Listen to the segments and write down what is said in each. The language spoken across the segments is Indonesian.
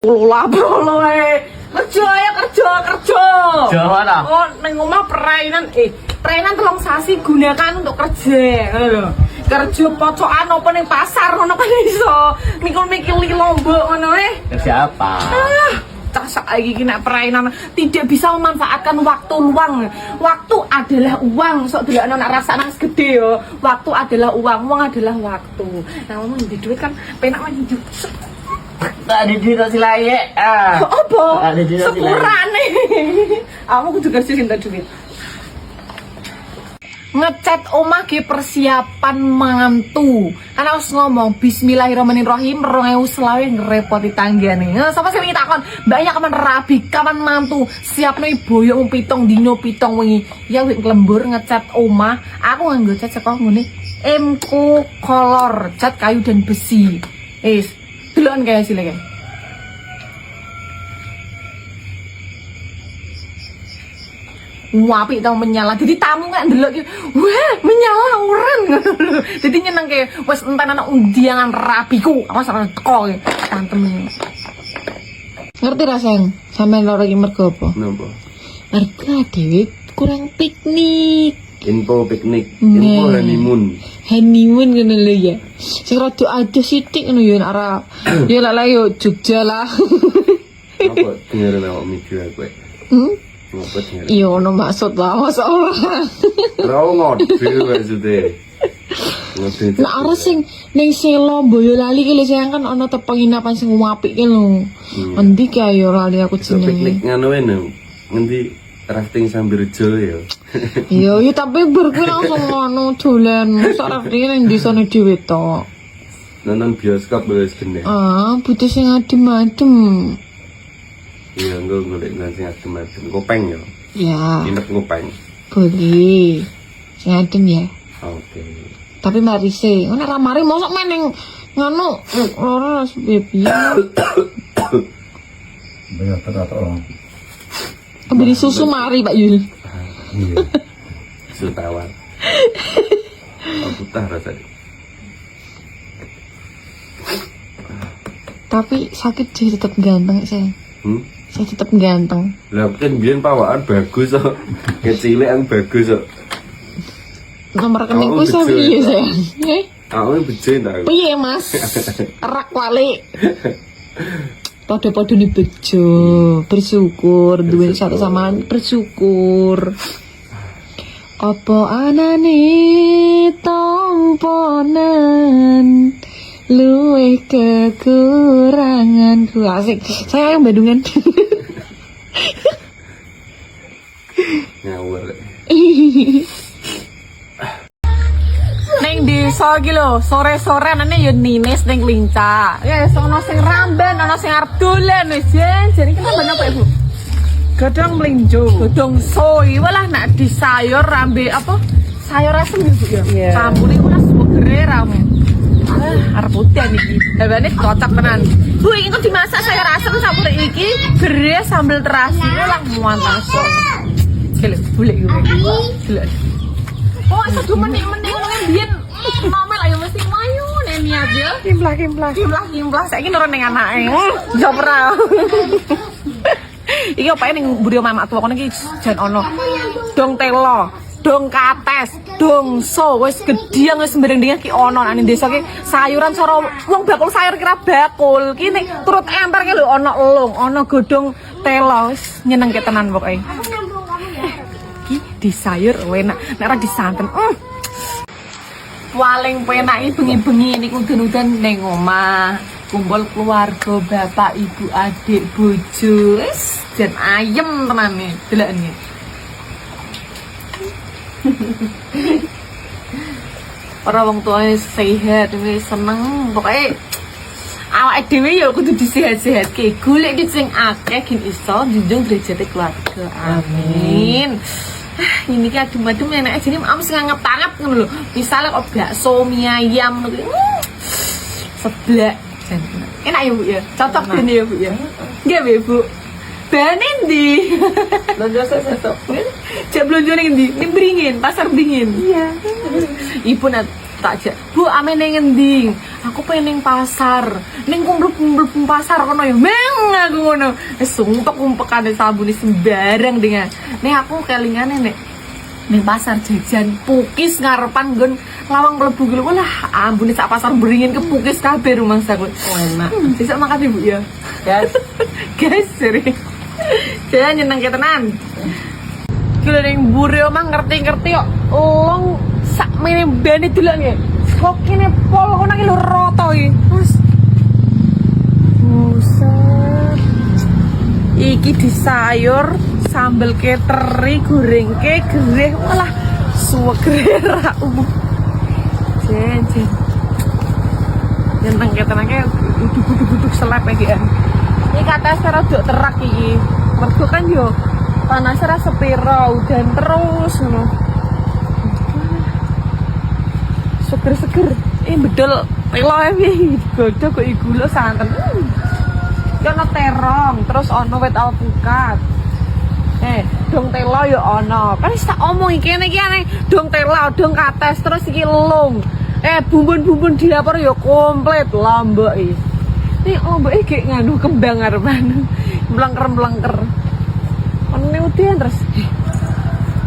Lah bro kerja ya kerja. Jawa dah. Oh neng omah perainan telung sasi gunakan untuk kerja. Kerja pocokan apa ning pasar ngono kan iso. Mikul-mikul lombok ngono Kerja apa? Casak iki nek perainan tidak bisa memanfaatkan waktu luang. Waktu adalah uang. Sok delokno nek rasane gede yo. Waktu adalah uang, uang adalah waktu. Nah, ngomong di duit kan penak main hidup. Tak ada di nasi layak. Apa? Ada di nasi layak. Sepurane. Aku kudu kerja cinta duit. Ngecat omah ge persiapan mantu. Kan harus ngomong bismillahirrahmanirrahim 2020 ngerepoti tanggane. Sapa sing takon, "Mbaknya kapan rabi, kapan mantu?" Siapno boyong pitung dino pitung wengi. Ya wis lembur ngecat omah. Aku nganggo cat saka ngene. Emco Color, cat kayu dan besi. Delon kayak hasilnya kayak. Wapi tau menyala. Jadi tamu kan delok gitu. Wah, menyala orang. Jadi nyeneng kayak wes entar anak undiangan rapiku. Awas ora teko tantem. Ngerti ra, Seng? Sampeyan loro iki mergo apa? Napa? Mergo dhewe kurang piknik. Info piknik, info honeymoon. Honeymoon ngono lho ya. Sing rada adoh sithik ngono ya nek ora. Ya lek yo Jogja lah. Apa dengerin awak mikir aku? Apa dengerin? Iya ono maksud lah masa ora. Ora ngode maksudnya. Nek ora sing ning Selo Boyolali ki lho sayang kan ono tempat penginapan sing apik ki lho. Endi ki ayo lali aku Piknik jenenge. ngono ngendi rafting sambil rejo ya. Iya, tapi berku langsung ngono dolan. Masa rafting ning desane dhewe tok. Nonton bioskop wis gene. Butuh sing adem-adem. Iya, engko golek sing adem-adem. Kopeng ya. Ya, Inep kopeng. boleh. Sing adem ya. Oke. Tapi mari sih, nek ra mari mosok meneng ngono ora piye. Banyak ternyata. Beli susu mari Pak Yul. Iya. Susu tawar. Aku tah rasanya. Tapi sakit sih tetap ganteng saya. Saya tetap ganteng. Lah kan biyen pawaan bagus kok. Kecilekan bagus kok. Nomor rekeningku betul, piye ya. sayang? Aku bejo ta. Piye Mas? Erak wali. Podo-podo nih bejo, bersyukur, duwe satu sama lain bersyukur. Apa anane tomponan luwih kekuranganku. Asik. Saya yang Bandungan. Ngawur. Neng desa iki lho, sore-sore anane yo nines ning Lincah. Ya sono sing ramben, ana sing arep dolen wis jen. Jane iki ramben apa, Ibu? Godhong mlinjo. Godhong soy. Walah nek di sayur rambe apa? Sayur asem Ibu ya. Campur iku ras segere ramu. Arep putih iki. Dawane kocok tenan. Bu, iki kok dimasak sayur asem campur iki gere sambel terasi. Walah muantas. Gile, boleh iki. Gile. Oh, itu cuma mening-mening ngomongin biyen nomel ayo mesti mayu nek niat ya. Kimplah. Saiki nurun ning anake. Jopra. Iki opae ning mburi mamak tuwa kono iki jan ono dong telo, dong kates, dong so wis gedhiang wis mbreng-mbreng ki ono nang desa ki sayuran cara wong bakul sayur kira bakul. Ki nek turut emper ki lho ono elung, ono godhong telo wis nyenengke tenan pokoke. Di sayur enak, nek ora disanten. Paling penake bengi-bengi niku udan-udan ning omah, kumpul keluarga, bapak, ibu, adik, bojo. Wis jan ayem tenane delokne. Ora wong tuane sehat, wis seneng. Pokoke awake dhewe ya kudu disehat-sehatke. Golek ki sing akeh gen iso njunjung derajate keluarga. Amin. Ini ki adem-adem enak jadi am sing nganget-anget ngono lho. Misale kok bakso mie ayam ngono ki. Seblak. Enak ya Bu ya. Cocok dene ya Bu ya. Nggih Bu. Bane ndi? Lonjo sesuk. Jam lonjo ning ndi? Ning Bringin, Pasar Bringin. Iya. Ibu Tak jak, Bu, ame ning ngendi? Aku pengen ning pasar. Ning kumpul pasar kono ya. Meng aku ngono. Wis sumpek-umpekane sabune sembarang dengan. Ning aku kelingane nek ning pasar jajan pukis ngarepan nggon lawang mlebu ki lho. Lah ambune sak pasar beringin ke pukis kabeh rumangsaku. Enak. Besok makan Ibu ya. Guys. Guys, sering. Saya nyeneng tenan. Ki lho ning mburi omah ngerti-ngerti kok long sak mene bene delok nggih. Kok kene pol kono iki lho rata iki. Mas. Buset. Iki disayur sambel ke teri goreng ke gereh malah suwegre ra umum. Jen. Nyeneng ketenake uduk-uduk selep iki kan. Iki kata secara dok terak iki. Mergo kan yo panas ra sepiro udan terus ngono. Seger-seger. Bedol telo iki godhog kok gula santen. Ono terong, terus ono wit alpukat. Dong telo ya ono. Kan wis tak omong iki kene iki aneh dong telo, dong kates, terus iki lung. Bumbun-bumbun di dapur ya komplit lombok iki. Nih lombok iki nganu kembang arepan. Mlengker-mlengker. Ono udan terus.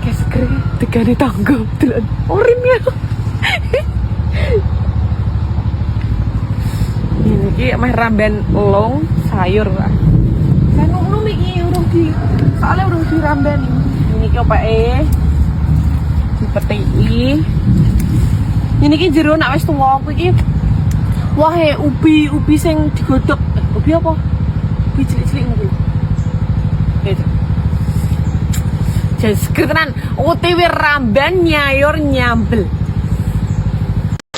Kayak seger tegane tangga delok. Orin ya. Ini meh ramben long sayur lah. Saya nunggu iki urung di soalnya urung di ramben ini ki opake dipetiki. Ini ki jero nak wis tuwa iki. Wah, ubi sing digodhog. Ubi apa? Ubi cilik-cilik ngono. Itu. Jas tenan OTW ramben nyayur nyambel.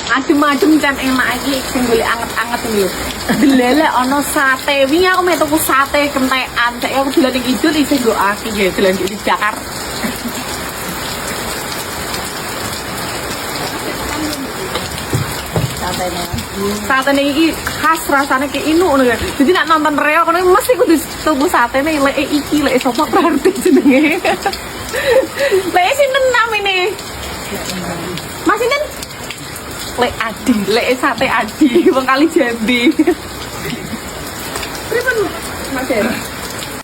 Adem-adem kan enak iki sing golek anget-anget iki lho. Delele ana sate. Wingi aku mek tuku sate kentekan. Saiki aku dolan ning Kidul isih nggo aki ya dolan di Jakarta. Satene iki khas rasane ki inu ngono ya. Jadi nek nonton Reo kono mesti kudu tuku satene lek iki lek sapa berarti jenenge. Lek sinten namine? Mas sinten? Lek Adi, lek sate Adi, wong Kali Jambi. Pripun Mas?